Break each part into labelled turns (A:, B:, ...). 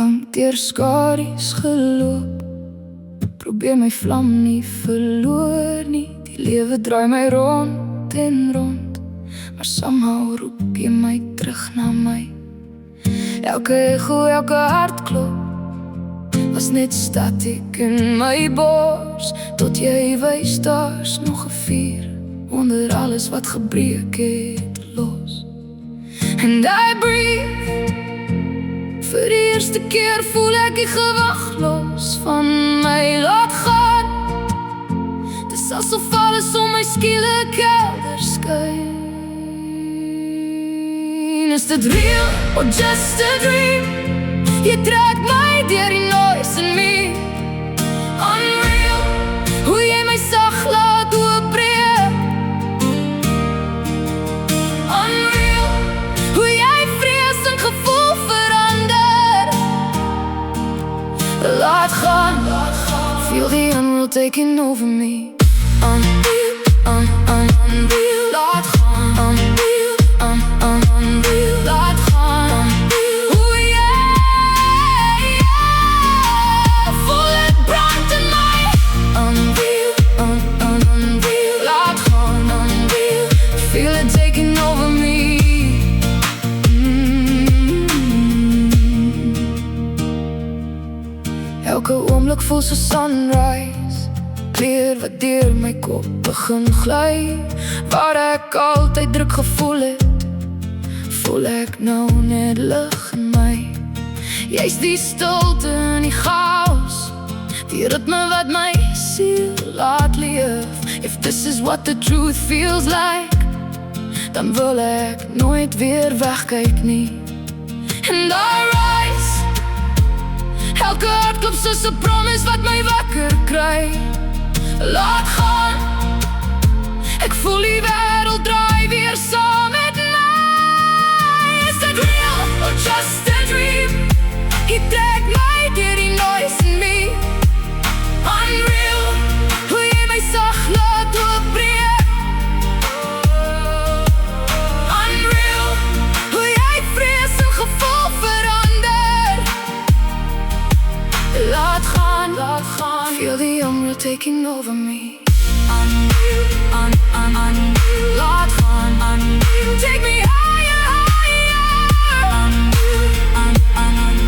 A: lank deur skadu's geloop, probeer my vlam nie verloor nie. Die lewe draai my rond en rond, maar somehow roep jy my terug na my. Elke echo, elke hartklop was net statiek in my bors, tot jy wys daar's nog 'n vuur onder alles wat gebreek het los. And I breathe, vir die eerste keer voel ek die gewag los van my. Laat gaan, dis asof alles om my skielik helder skyn. Is dit real or just a dream? Jy trek my deur die noise in me. Unreal, hoe jy my sag laat oopbreek. Unreal, hoe jy vrees en gevoel verander. Laat gaan, feel the unreal taking over me. Unreal, unreal, laat gaan. Unreal, unreal, laat gaan. Hoe jy voel het brand in my. Unreal, unreal, laat gaan. Unreal, feel it taking over me. Elke oomblik voel so sunrise, kleur wat deur my kop begin gly. Waar ek altyd druk gevoel het, voel ek nou net lig in my. Jy's die stilte in die chaos, die ritme wat my siel laat leef. If this is what the truth feels like, dan wil ek nooit weer wegkyk nie. And I rise, elke hartklop soos 'n promise wat my wakker kry. Laat gaan, ek voel die wêreld draai weer saam met my. Is dit real or just a dream? Jy trek my deur die noise in me. Unreal, hoe jy my sag laat oopbreek. Unreal, hoe jy vrees en gevoel verander. Laat gaan, feel the unreal taking over me. Unreal, unreal, laat gaan. Unreal, take me higher, higher. Unreal, unreal,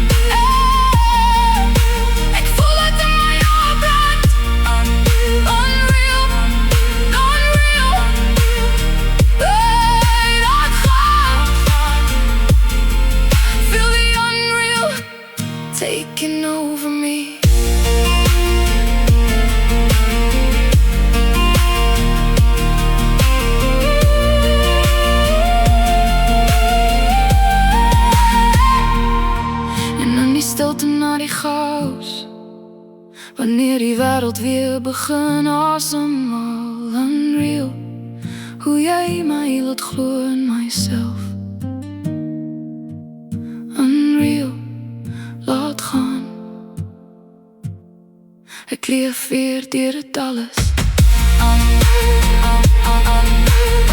A: ek voel het in my opbrand. Unreal, unreal, hey, laat gaan. Feel the unreal taking over me. Stilte na die chaos, wanneer die wêreld weer begin asemhaal. Unreal, hoe jy my laat glo in myself. Unreal, laat gaan. Ek leef weer deur dit alles. Unreal, unreal.